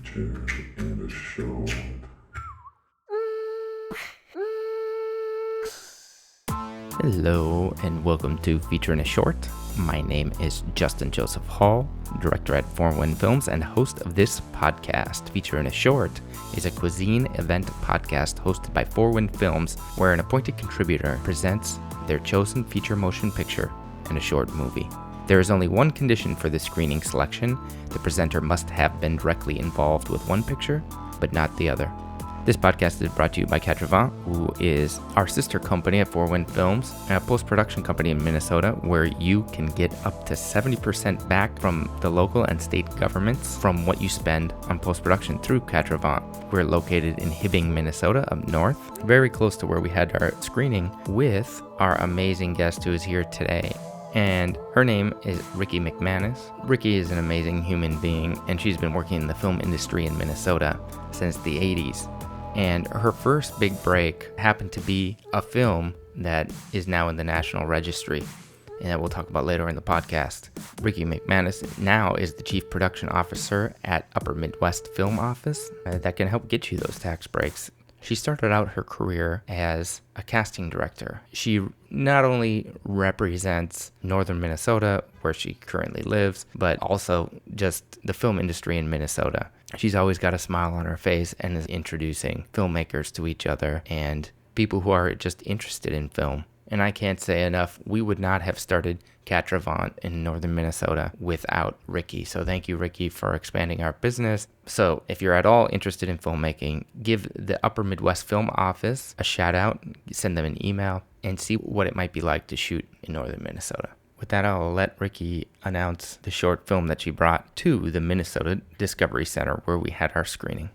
feature and a short. Hello and welcome to Feature in a Short. My name is Justin Joseph Hall, director at Fourwind Films and host of this podcast. Feature in a Short is a cuisine event podcast hosted by Fourwind Films where an appointed contributor presents their chosen feature motion picture in a short movie. There is only one condition for this screening selection. The presenter must have been directly involved with one picture, but not the other. This podcast is brought to you by KQRS, who is our sister company at Fourwind Films, a post-production company in Minnesota where you can get up to 70% back from the local and state governments from what you spend on post-production through KQRS. We're located in Hibbing, Minnesota, up north, very close to where we had our screening with our amazing guest who is here today. And her name is Riki McManus. Riki is an amazing human being, and she's been working in the film industry in Minnesota since the 80s. And her first big break happened to be a film that is now in the National Registry, and that we'll talk about later in the podcast. Riki McManus now is the Chief Production Officer at Upper Midwest Film Office that can help get you those tax breaks. She started out her career as a casting director. She not only represents northern Minnesota, where she currently lives, but also just the film industry in Minnesota. She's always got a smile on her face and is introducing filmmakers to each other and people who are just interested in film. And I can't say enough, we would not have started KQRS in northern Minnesota without Riki. So thank you, Riki, for expanding our business. So if you're at all interested in filmmaking, give the Upper Midwest Film Office a shout out, send them an email, and see what it might be like to shoot in northern Minnesota. With that, I'll let Riki announce the short film that she brought to the Minnesota Discovery Center where we had our screening.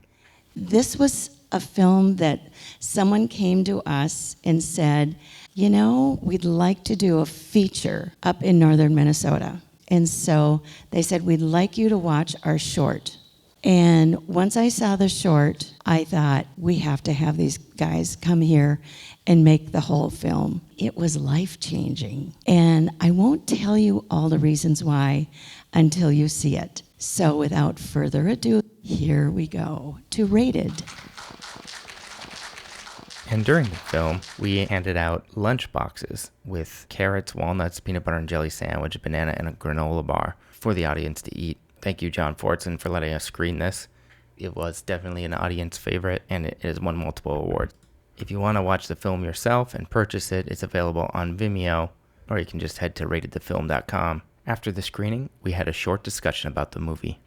This was a film that someone came to us and said, you know, we'd like to do a feature up in northern Minnesota. And so they said, we'd like you to watch our short. And once I saw the short, I thought, we have to have these guys come here and make the whole film. It was life-changing. And I won't tell you all the reasons why until you see it. So without further ado, here we go to Rated. And during the film, we handed out lunch boxes with carrots, walnuts, peanut butter and jelly sandwich, a banana, and a granola bar for the audience to eat. Thank you, John Fortson, for letting us screen this. It was definitely an audience favorite, and it has won multiple awards. If you want to watch the film yourself and purchase it, it's available on Vimeo, or you can just head to ratedthefilm.com. After the screening, we had a short discussion about the movie.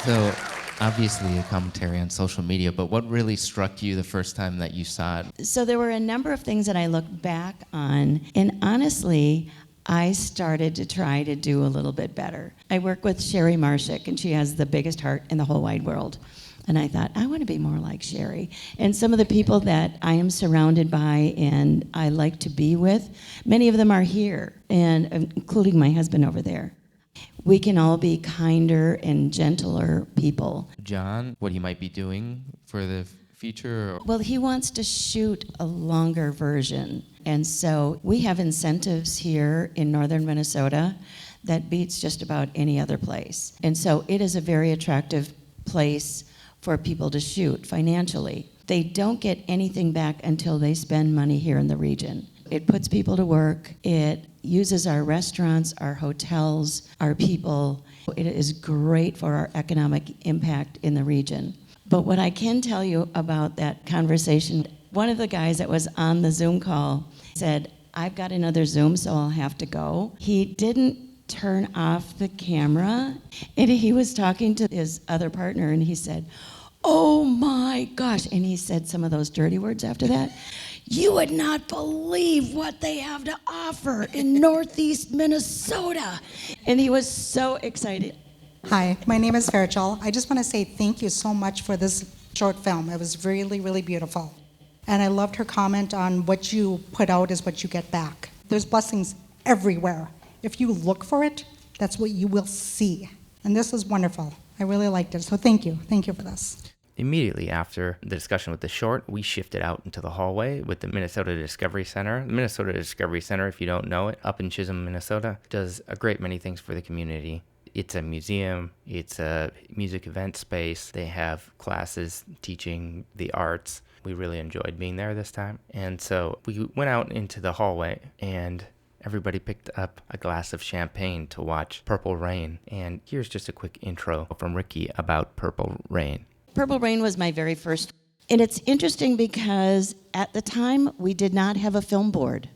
So, obviously a commentary on social media, but what really struck you the first time that you saw it? So there were a number of things that I looked back on, and honestly, I started to try to do a little bit better. I work with Sherry Marshak, and she has the biggest heart in the whole wide world. And I thought, I want to be more like Sherry. And some of the people that I am surrounded by and I like to be with, many of them are here, and including my husband over there. We can all be kinder and gentler people. John, what he might be doing for the feature? Well, he wants to shoot a longer version. And so we have incentives here in northern Minnesota that beats just about any other place. And so it is a very attractive place for people to shoot financially. They don't get anything back until they spend money here in the region. It puts people to work. It uses our restaurants, our hotels, our people. It is great for our economic impact in the region. But what I can tell you about that conversation, one of the guys that was on the Zoom call said, I've got another Zoom, so I'll have to go. He didn't turn off the camera, and he was talking to his other partner, and he said, oh my gosh, and he said some of those dirty words after that. You would not believe what they have to offer in Northeast Minnesota. And he was so excited. Hi, my name is Fairchild. I just want to say thank you so much for this short film. It was really, really beautiful. And I loved her comment on what you put out is what you get back. There's blessings everywhere. If you look for it, that's what you will see. And this is wonderful. I really liked it. So thank you. Thank you for this. Immediately after the discussion with the short, we shifted out into the hallway with the Minnesota Discovery Center. The Minnesota Discovery Center, if you don't know it, up in Chisholm, Minnesota, does a great many things for the community. It's a museum, it's a music event space. They have classes teaching the arts. We really enjoyed being there this time. And so we went out into the hallway and everybody picked up a glass of champagne to watch Purple Rain. And here's just a quick intro from Riki about Purple Rain. Purple Rain was my very first. And it's interesting because at the time, we did not have a film board.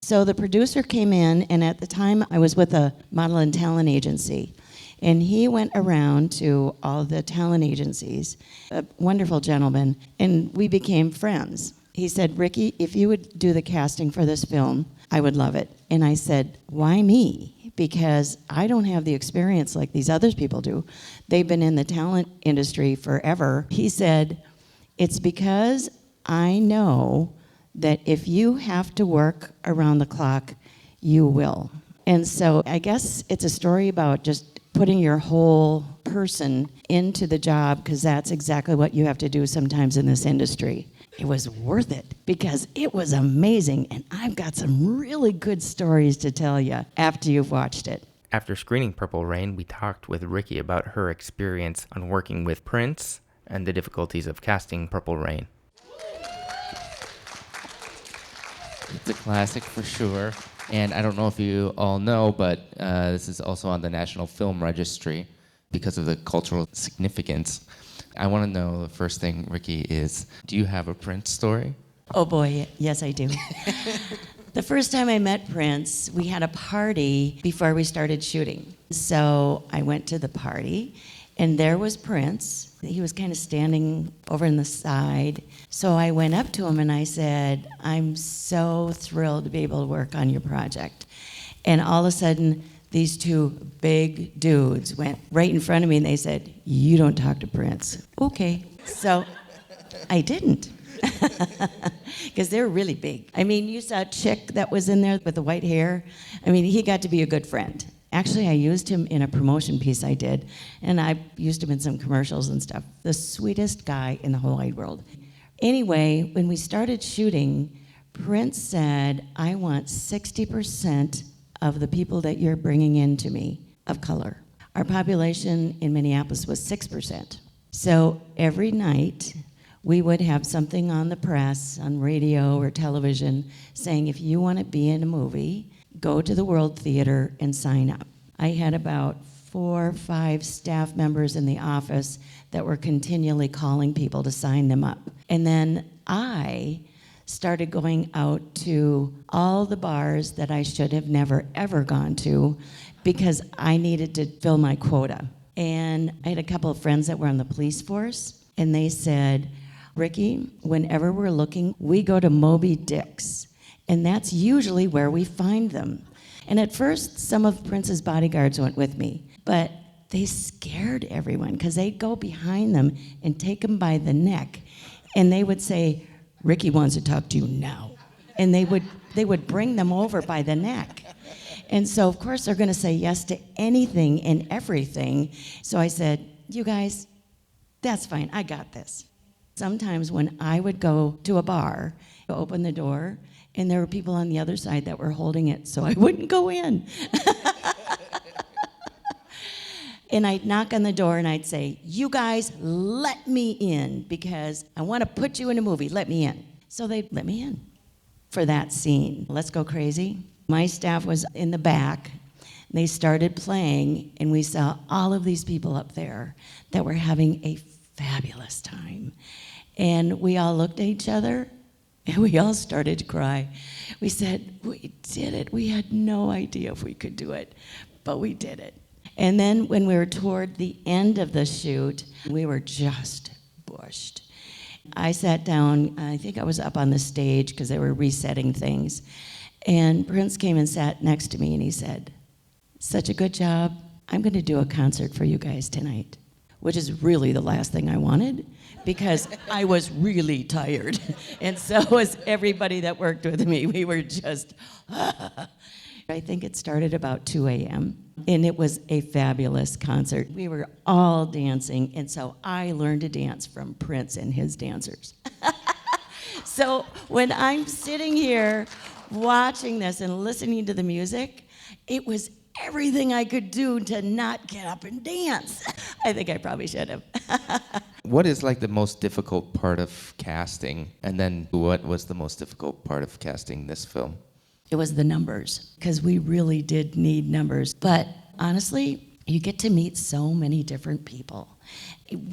So the producer came in, and at the time, I was with a model and talent agency. And he went around to all the talent agencies, a wonderful gentleman, and we became friends. He said, Riki, if you would do the casting for this film, I would love it. And I said, why me? Because I don't have the experience like these other people do. They've been in the talent industry forever. He said, it's because I know that if you have to work around the clock, you will. And so I guess it's a story about just putting your whole person into the job, because that's exactly what you have to do sometimes in this industry. It was worth it because it was amazing, and I've got some really good stories to tell you after you've watched it. After screening Purple Rain, we talked with Riki about her experience on working with Prince and the difficulties of casting Purple Rain. It's a classic for sure. And I don't know if you all know, but this is also on the National Film Registry because of the cultural significance. I want to know, the first thing, Riki, is do you have a Prince story? Oh boy, yes I do. The first time I met Prince, we had a party before we started shooting. So I went to the party, and there was Prince. He was kind of standing over in the side. So I went up to him and I said, I'm so thrilled to be able to work on your project. And all of a sudden, these two big dudes went right in front of me and they said, you don't talk to Prince. Okay. So I didn't. Because they're really big. I mean, you saw a chick that was in there with the white hair. I mean, he got to be a good friend. Actually, I used him in a promotion piece I did, and I used him in some commercials and stuff. The sweetest guy in the whole wide world. Anyway, when we started shooting, Prince said, I want 60% of the people that you're bringing in to me of color. Our population in Minneapolis was 6%. So every night, we would have something on the press, on radio or television, saying if you want to be in a movie, go to the World Theater and sign up. I had about 4 or 5 staff members in the office that were continually calling people to sign them up. And then I started going out to all the bars that I should have never, ever gone to because I needed to fill my quota. And I had a couple of friends that were on the police force, and they said, Riki, whenever we're looking, we go to Moby Dick's. And that's usually where we find them. And at first, some of Prince's bodyguards went with me, but they scared everyone because they'd go behind them and take them by the neck. And they would say, Riki wants to talk to you now. And they would bring them over by the neck. And so, of course, they're going to say yes to anything and everything. So I said, you guys, that's fine. I got this. Sometimes when I would go to a bar, open the door, and there were people on the other side that were holding it, so I wouldn't go in. And I'd knock on the door and I'd say, you guys, let me in because I want to put you in a movie. Let me in. So they let me in for that scene. Let's Go Crazy. My staff was in the back. They started playing, and we saw all of these people up there that were having a fabulous time. And we all looked at each other, and we all started to cry. We said, we did it. We had no idea if we could do it, but we did it. And then when we were toward the end of the shoot, we were just bushed. I sat down, I think I was up on the stage because they were resetting things. And Prince came and sat next to me and he said, such a good job. I'm going to do a concert for you guys tonight, which is really the last thing I wanted because I was really tired. And so was everybody that worked with me. We were just, I think it started about 2 a.m. and it was a fabulous concert. We were all dancing, and so I learned to dance from Prince and his dancers. So when I'm sitting here watching this and listening to the music, it was everything I could do to not get up and dance. I think I probably should have. What is like the most difficult part of casting? And then what was the most difficult part of casting this film? It was the numbers, because we really did need numbers. But honestly, you get to meet so many different people.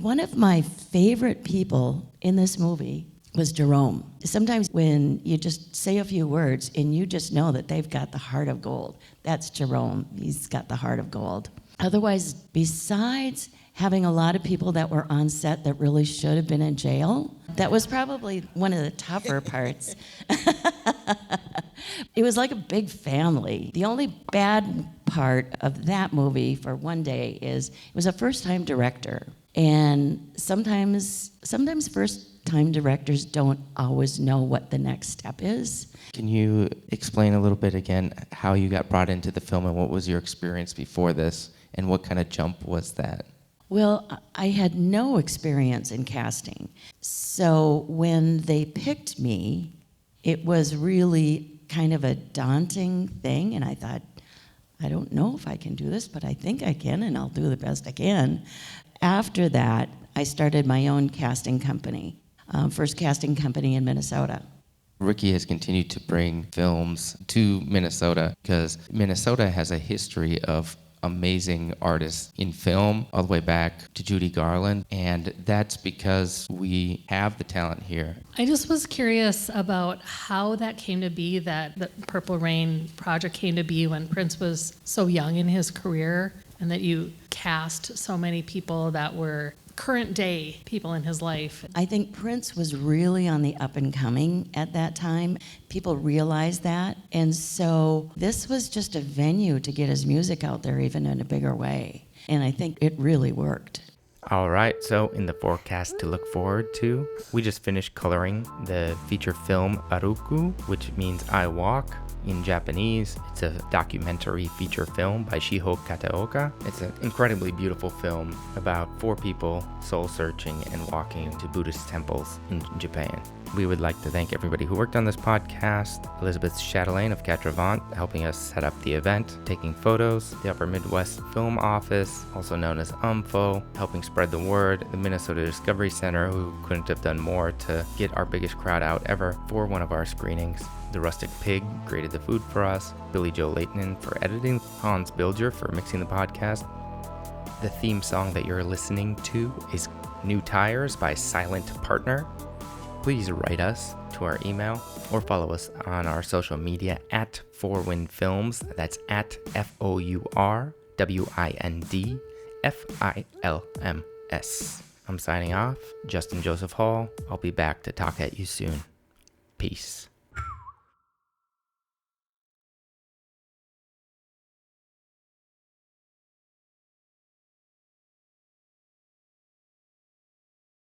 One of my favorite people in this movie was Jerome. Sometimes when you just say a few words and you just know that they've got the heart of gold, that's Jerome. He's got the heart of gold. Otherwise, besides having a lot of people that were on set that really should have been in jail, that was probably one of the tougher parts. It was like a big family. The only bad part of that movie for one day is it was a first-time director. And sometimes first-time directors don't always know what the next step is. Can you explain a little bit again how you got brought into the film and what was your experience before this and what kind of jump was that? Well, I had no experience in casting. So when they picked me, it was really kind of a daunting thing, and I thought, I don't know if I can do this, but I think I can, and I'll do the best I can. After that, I started my own casting company, first casting company in Minnesota. Riki has continued to bring films to Minnesota because Minnesota has a history of amazing artists in film, all the way back to Judy Garland, and that's because we have the talent here. I just was curious about how that came to be, that the Purple Rain project came to be when Prince was so young in his career, and that you cast so many people that were current day people in his life. I think Prince was really on the up and coming at that time. People realized that. And so this was just a venue to get his music out there even in a bigger way. And I think it really worked. All right, so in the forecast to look forward to, we just finished coloring the feature film Aruku, which means I walk in Japanese. It's a documentary feature film by Shiho Kataoka. It's an incredibly beautiful film about 4 people soul-searching and walking to Buddhist temples in Japan. We would like to thank everybody who worked on this podcast. Elizabeth Chatelaine of Catravant helping us set up the event, taking photos, the Upper Midwest Film Office, also known as UMFO, helping spread the word, the Minnesota Discovery Center, who couldn't have done more to get our biggest crowd out ever for one of our screenings. The Rustic Pig created the food for us, Billy Joe Leighton for editing, Hans Bilger for mixing the podcast. The theme song that you're listening to is New Tires by Silent Partner. Please write us to our email or follow us on our social media at Fourwind Films. That's at FOURWIND-FILMS. I'm signing off. Justin Joseph Hall. I'll be back to talk at you soon. Peace.